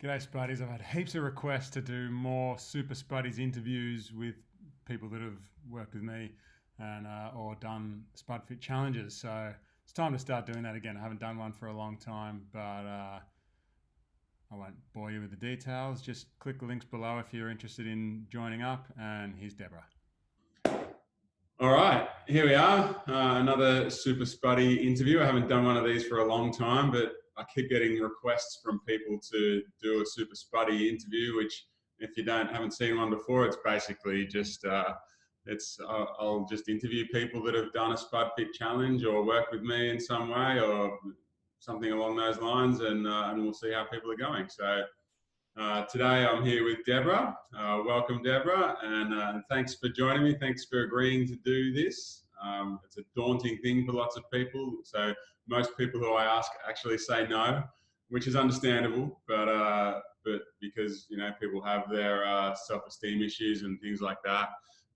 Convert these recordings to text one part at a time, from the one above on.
G'day, Spuddies. I've had heaps of requests to do more Super Spuddies interviews with people that have worked with me and or done Spud Fit challenges. So it's time to start doing that again. I haven't done one for a long time, but I won't bore you with the details. Just click the links below if you're interested in joining up. And here's Deborah. All right, here we are, another Super Spuddy interview. I haven't done one of these for a long time, but I keep getting requests from people to do a Super Spuddy interview, which if you haven't seen one before, it's basically just, I'll just interview people that have done a Spud Fit challenge or work with me in some way or something along those lines, and we'll see how people are going. So today I'm here with Deborah. Welcome, Deborah, and thanks for joining me. Thanks for agreeing to do this. It's a daunting thing for lots of people. So most people who I ask actually say no, which is understandable. But because people have their self-esteem issues and things like that,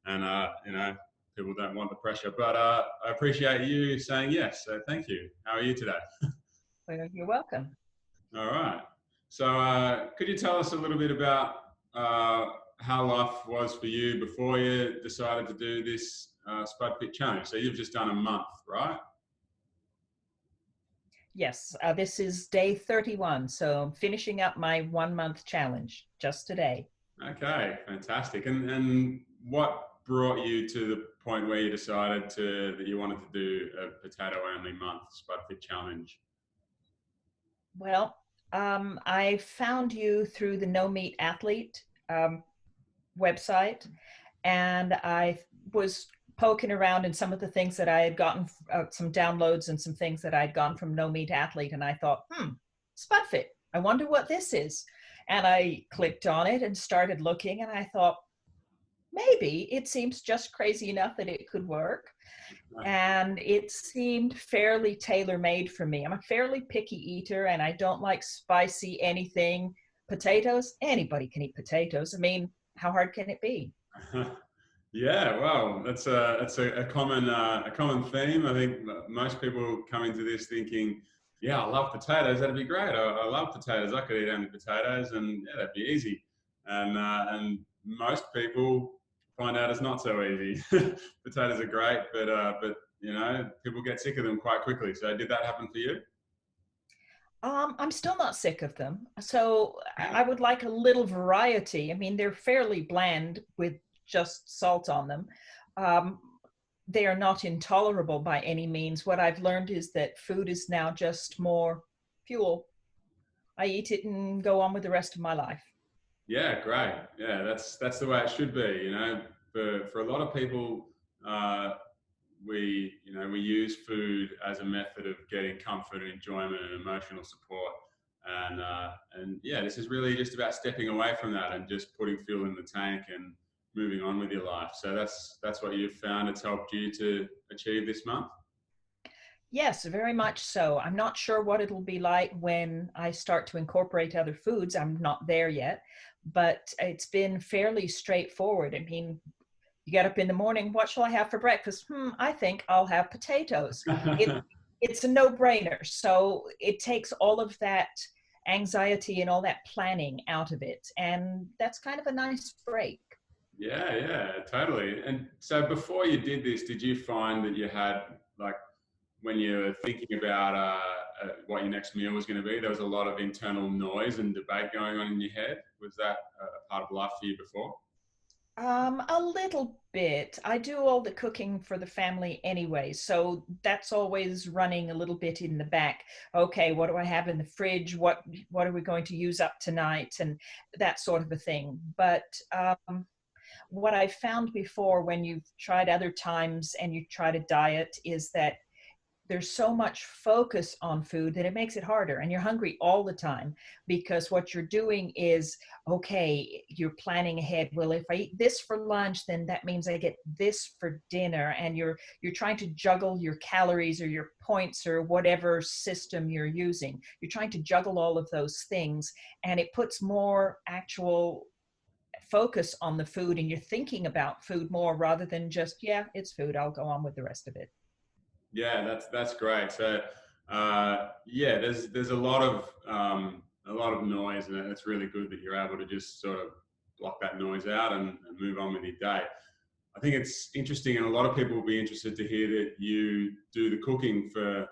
and people don't want the pressure. But I appreciate you saying yes. So thank you. How are you today? Well, you're welcome. All right. So could you tell us a little bit about how life was for you before you decided to do this Spud Fit challenge? So you've just done a month, right? Yes, this is day 31, so I'm finishing up my 1 month challenge just today. Okay, fantastic. And what brought you to the point where you decided that you wanted to do a potato-only month Spud Fit challenge? Well, I found you through the No Meat Athlete website, and I was poking around in some of the things that I had gotten, some downloads and some things that I'd gotten from No Meat Athlete, and I thought, Spud Fit, I wonder what this is. And I clicked on it and started looking, and I thought, maybe it seems just crazy enough that it could work. And it seemed fairly tailor-made for me. I'm a fairly picky eater, and I don't like spicy anything. Potatoes, anybody can eat potatoes. I mean, how hard can it be? Yeah, well, that's a common theme. I think most people come into this thinking, yeah, I love potatoes. That'd be great. I love potatoes. I could eat only potatoes, and yeah, that'd be easy. And most people find out it's not so easy. Potatoes are great, but people get sick of them quite quickly. So did that happen for you? I'm still not sick of them. So I would like a little variety. I mean, they're fairly bland with just salt on them. They are not intolerable by any means. What I've learned is that food is now just more fuel. I eat it and go on with the rest of my life. Yeah, great. Yeah, that's the way it should be. For a lot of people, we use food as a method of getting comfort and enjoyment and emotional support. And yeah, this is really just about stepping away from that and just putting fuel in the tank and moving on with your life. So that's what you've found it's helped you to achieve this month? Yes, very much so. I'm not sure what it'll be like when I start to incorporate other foods. I'm not there yet, but it's been fairly straightforward. I mean, you get up in the morning, what shall I have for breakfast? I think I'll have potatoes. It's a no-brainer. So it takes all of that anxiety and all that planning out of it. And that's kind of a nice break. Yeah, totally. And so before you did this, did you find that you had, like, when you were thinking about what your next meal was going to be, there was a lot of internal noise and debate going on in your head? Was that a part of life for you before? A little bit. I do all the cooking for the family anyway, so that's always running a little bit in the back. Okay, what do I have in the fridge? What are we going to use up tonight? And that sort of a thing. But what I found before when you've tried other times and you try to diet is that there's so much focus on food that it makes it harder, and you're hungry all the time because what you're doing is, okay, you're planning ahead. Well, if I eat this for lunch, then that means I get this for dinner, and you're trying to juggle your calories or your points or whatever system you're using. You're trying to juggle all of those things, and it puts more actual focus on the food, and you're thinking about food more rather than just, yeah, it's food, I'll go on with the rest of it. Yeah, that's great. So, yeah, there's a lot of a lot of noise, and it's really good that you're able to just sort of block that noise out and move on with your day. I think it's interesting, and a lot of people will be interested to hear that you do the cooking for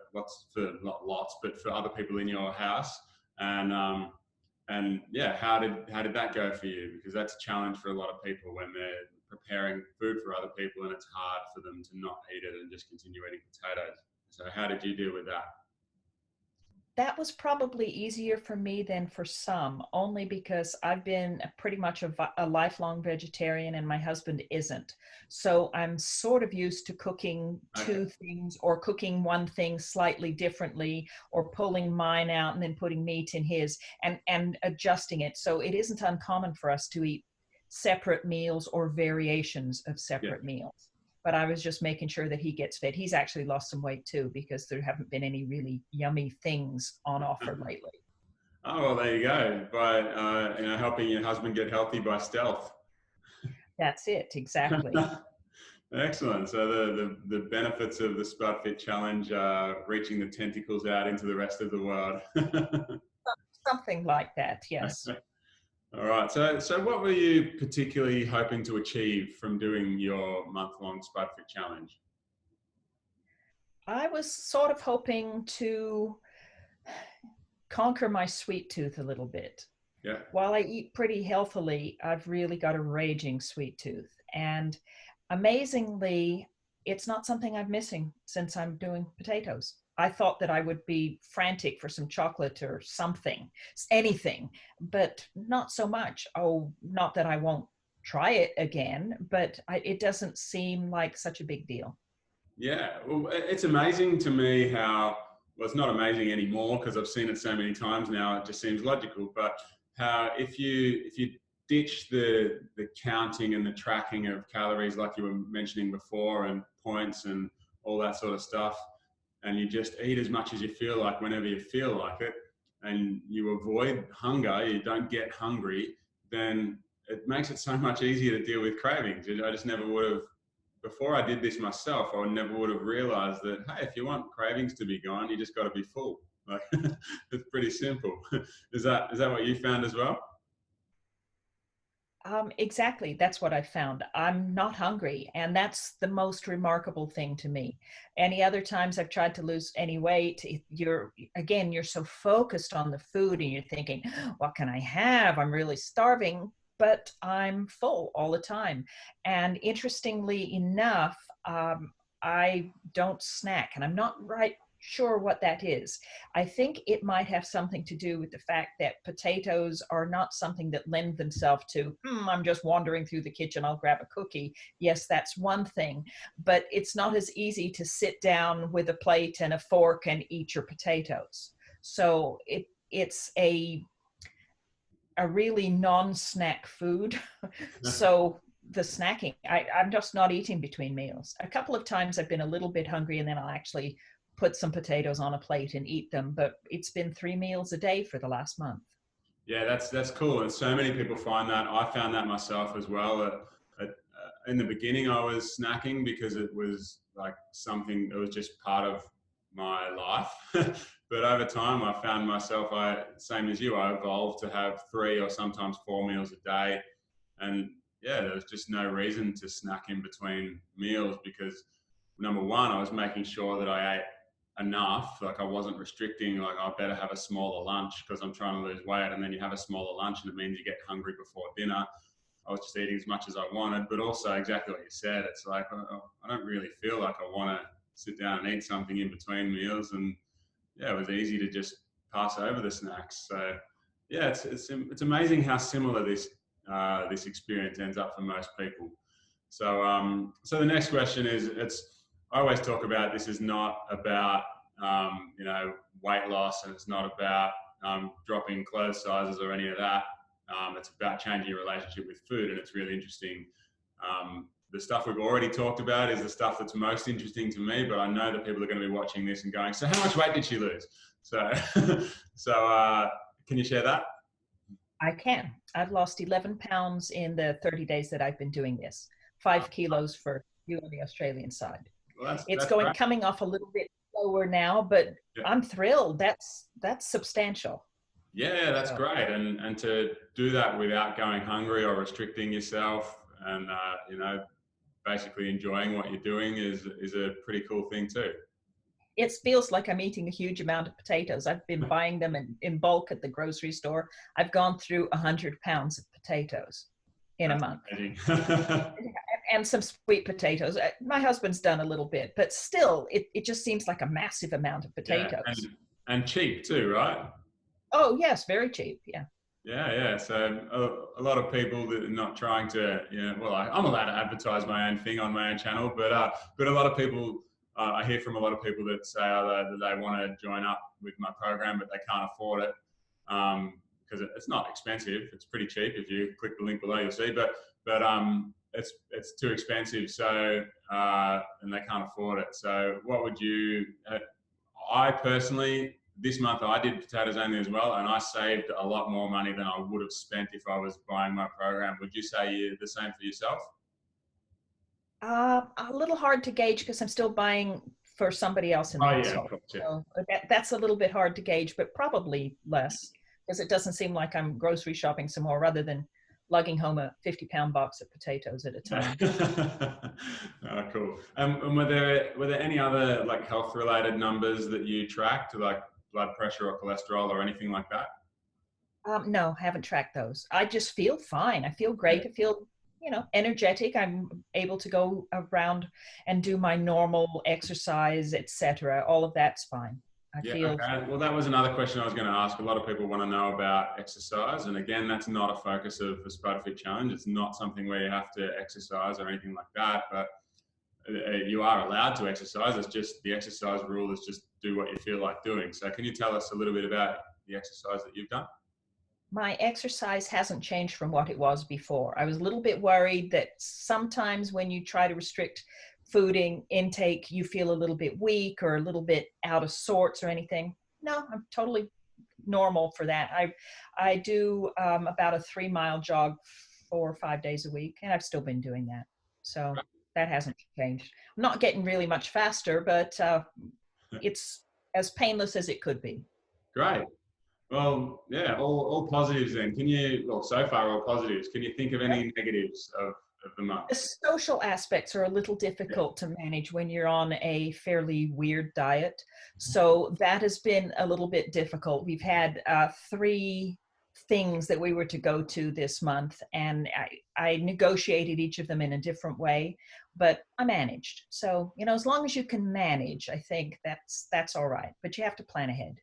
not lots, but for other people in your house. And yeah, how did that go for you? Because that's a challenge for a lot of people when they're preparing food for other people, and it's hard for them to not eat it and just continue eating potatoes. So how did you deal with that? That was probably easier for me than for some, only because I've been pretty much a lifelong vegetarian and my husband isn't. So I'm sort of used to cooking two Okay. things or cooking one thing slightly differently or pulling mine out and then putting meat in his and adjusting it. So it isn't uncommon for us to eat separate meals or variations of Yeah. separate meals. But I was just making sure that he gets fed. He's actually lost some weight too because there haven't been any really yummy things on offer lately. Oh, well, there you go. By helping your husband get healthy by stealth. That's it, exactly. Excellent. So the benefits of the Spud Fit Challenge are reaching the tentacles out into the rest of the world. Something like that, yes. All right. So what were you particularly hoping to achieve from doing your month-long Spud Fit Challenge? I was sort of hoping to conquer my sweet tooth a little bit. Yeah. While I eat pretty healthily, I've really got a raging sweet tooth. And amazingly, it's not something I'm missing since I'm doing potatoes. I thought that I would be frantic for some chocolate or something, anything, but not so much. Oh, not that I won't try it again, but it doesn't seem like such a big deal. Yeah. Well, it's amazing to me how, well, it's not amazing anymore because I've seen it so many times now, it just seems logical, but how if you ditch the counting and the tracking of calories like you were mentioning before and points and all that sort of stuff, and you just eat as much as you feel like whenever you feel like it, and you avoid hunger, you don't get hungry, then it makes it so much easier to deal with cravings. I just never would have, before I did this myself, I never would have realized that, hey, if you want cravings to be gone, you just got to be full. Like, it's pretty simple. Is that what you found as well? Exactly. That's what I found. I'm not hungry. And that's the most remarkable thing to me. Any other times I've tried to lose any weight, you're so focused on the food and you're thinking, what can I have? I'm really starving, but I'm full all the time. And interestingly enough, I don't snack and I'm not right sure what that is. I think it might have something to do with the fact that potatoes are not something that lend themselves to, I'm just wandering through the kitchen, I'll grab a cookie. Yes, that's one thing, but it's not as easy to sit down with a plate and a fork and eat your potatoes. So it's a really non-snack food. So the snacking, I'm just not eating between meals. A couple of times I've been a little bit hungry and then I'll actually put some potatoes on a plate and eat them, but it's been 3 meals a day for the last month. Yeah, that's cool. And so many people find that. I found that myself as well. In the beginning, I was snacking because it was like something that was just part of my life. But over time, I found myself, same as you, I evolved to have 3 or sometimes 4 meals a day. And yeah, there was just no reason to snack in between meals because number one, I was making sure that I ate enough. Like I wasn't restricting, like I better have a smaller lunch because I'm trying to lose weight. And then you have a smaller lunch and it means you get hungry before dinner. I was just eating as much as I wanted, but also exactly what you said. It's like, I don't really feel like I want to sit down and eat something in between meals. And yeah, it was easy to just pass over the snacks. So yeah, it's amazing how similar this experience ends up for most people. So the next question is, I always talk about this is not about weight loss, and it's not about dropping clothes sizes or any of that. It's about changing your relationship with food, and it's really interesting. The stuff we've already talked about is the stuff that's most interesting to me, but I know that people are going to be watching this and going, so how much weight did she lose? So, can you share that? I can. I've lost 11 pounds in the 30 days that I've been doing this. 5 kilos for you on the Australian side. Well, It's great. coming off a little bit slower now, but Yeah. I'm thrilled. That's substantial. Yeah, that's So great. And to do that without going hungry or restricting yourself and, basically enjoying what you're doing is a pretty cool thing too. it feels like I'm eating a huge amount of potatoes. I've been buying them in bulk at the grocery store. I've gone through 100 pounds of potatoes in a That's month. amazing. And some sweet potatoes. My husband's done a little bit, but still, it just seems like a massive amount of Yeah, potatoes. and cheap too, right? Oh, yes, very cheap. Yeah. Yeah, yeah. So a lot of people that are not trying to, well, I'm allowed to advertise my own thing on my own channel, but a lot of people, I hear from a lot of people that say that they want to join up with my program, but they can't afford it because it's not expensive. It's pretty cheap. If you click the link below, you'll see. But it's too expensive. So and they can't afford it. So what would you? I personally, this month I did potatoes only as well, and I saved a lot more money than I would have spent if I was buying my program. Would you say you're the same for yourself? A little hard to gauge because I'm still buying for somebody else in the Oh yeah, household. of course, yeah. So that's a little bit hard to gauge, but probably less because it doesn't seem like I'm grocery shopping some more rather than lugging home a 50-pound box of potatoes at a time. Oh, cool. And were there any other like health related numbers that you tracked, like blood pressure or cholesterol or anything like that? No, I haven't tracked those. I just feel fine. I feel Yeah. great. I feel, energetic. I'm able to go around and do my normal exercise, etc. All of that's fine. I Yeah, feel okay. Well, that was another question I was going to ask. A lot of people want to know about exercise. And again, that's not a focus of the Spud Fit Challenge. It's not something where you have to exercise or anything like that. But you are allowed to exercise. It's just the exercise rule is just do what you feel like doing. So can you tell us a little bit about the exercise that you've done? my exercise hasn't changed from what it was before. I was a little bit worried that sometimes when you try to restrict food intake, you feel a little bit weak or a little bit out of sorts or anything. No, I'm totally normal for that. I do about a 3-mile jog 4 or 5 days a week, and I've still been doing that. So that hasn't changed. I'm not getting really much faster, but it's as painless as it could be. Great. Well, yeah, all positives then. Well, so far all positives. Can you think of any negatives of the month? The social aspects are a little difficult to manage when you're on a fairly weird diet. So that has been a little bit difficult. We've had 3 things that we were to go to this month, and I negotiated each of them in a different way, but I managed. So, as long as you can manage, I think that's all right, but you have to plan ahead.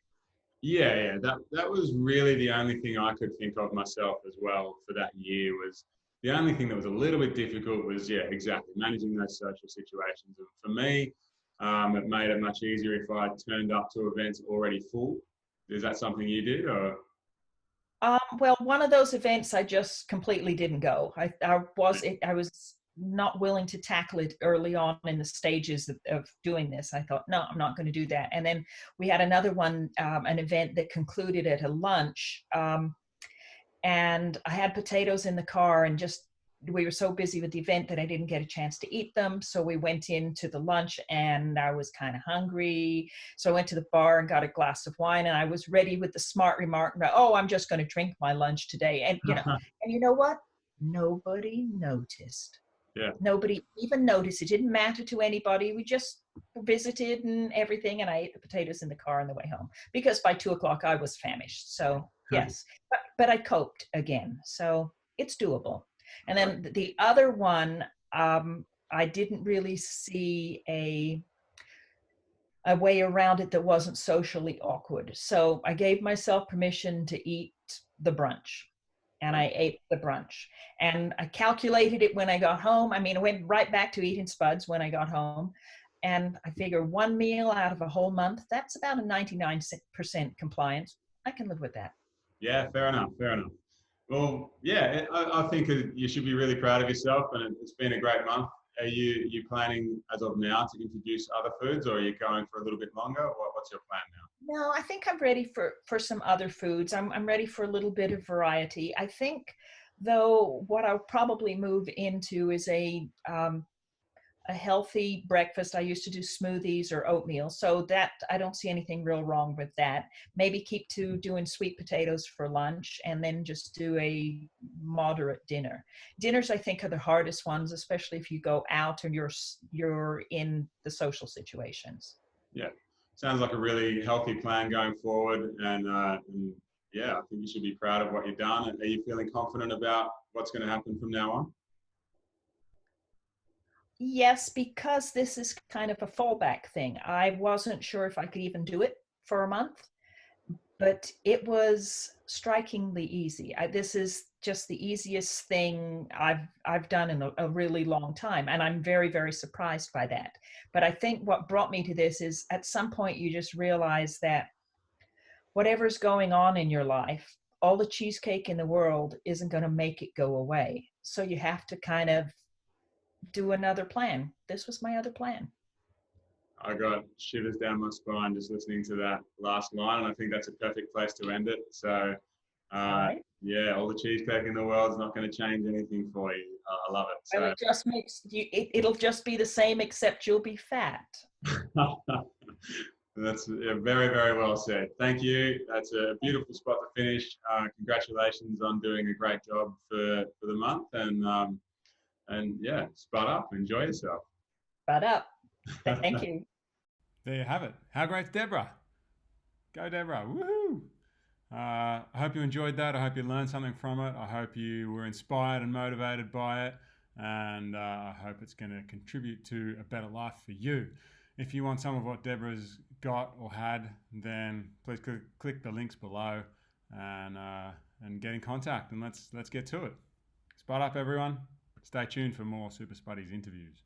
Yeah, yeah, that was really the only thing I could think of myself as well for that year. Was the only thing that was a little bit difficult was, yeah, exactly, managing those social situations. And for me, it made it much easier if I turned up to events already full. Is that something you did, or? Well, one of those events I just completely didn't go. I was not willing to tackle it early on in the stages of doing this. I thought, no, I'm not going to do that. And then we had another one, an event that concluded at a lunch, and I had potatoes in the car, and just we were so busy with the event that I didn't get a chance to eat them. So we went into the lunch and I was kind of hungry. So I went to the bar and got a glass of wine, and I was ready with the smart remark about, oh, I'm just going to drink my lunch today. And, and you know what? Nobody noticed. Yeah. Nobody even noticed. It didn't matter to anybody. We just visited and everything. And I ate the potatoes in the car on the way home because by 2 o'clock I was famished. So yes, but I coped again. So it's doable. And then the other one, I didn't really see a way around it that wasn't socially awkward. So I gave myself permission to eat the brunch, and I ate the brunch, and I calculated it when I got home. I mean, I went right back to eating Spuds when I got home, and I figure 1 meal out of a whole month, that's about a 99% compliance. I can live with that. Yeah, fair enough. Fair enough. Well, yeah, I think you should be really proud of yourself, and it's been a great month. Are you planning as of now to introduce other foods, or are you going for a little bit longer? What's your plan now? No, I think I'm ready for some other foods. I'm ready for a little bit of variety. I think, though, what I'll probably move into is a a healthy breakfast. I used to do smoothies or oatmeal. So that I don't see anything real wrong with that. Maybe keep to doing sweet potatoes for lunch and then just do a moderate dinner. Dinners, I think, are the hardest ones, especially if you go out and you're in the social situations. Yeah, sounds like a really healthy plan going forward. And yeah, I think you should be proud of what you've done. And are you feeling confident about what's going to happen from now on? Yes, because this is kind of a fallback thing. I wasn't sure if I could even do it for a month, but it was strikingly easy. This is just the easiest thing I've done in a really long time, and I'm very, very surprised by that. But I think what brought me to this is at some point you just realize that whatever's going on in your life, all the cheesecake in the world isn't going to make it go away. So you have to kind of do another plan. This was my other plan. I got shivers down my spine just listening to that last line, and I think that's a perfect place to end it. So, All right. yeah, all the cheesecake in the world is not going to change anything for you. I love it. Well, So, it just makes you, it'll just be the same, except you'll be fat. that's very, very well said. Thank you. That's a beautiful spot to finish. Congratulations on doing a great job for the month, and yeah, spud up. Enjoy yourself. But up. Thank you. There you have it. How great's Deborah? Go Deborah. Woohoo! I hope you enjoyed that. I hope you learned something from it. I hope you were inspired and motivated by it. And I hope it's going to contribute to a better life for you. If you want some of what Deborah's got or had, then please click the links below and get in contact. And let's get to it. Spud up, everyone. Stay tuned for more Super Spuddies interviews.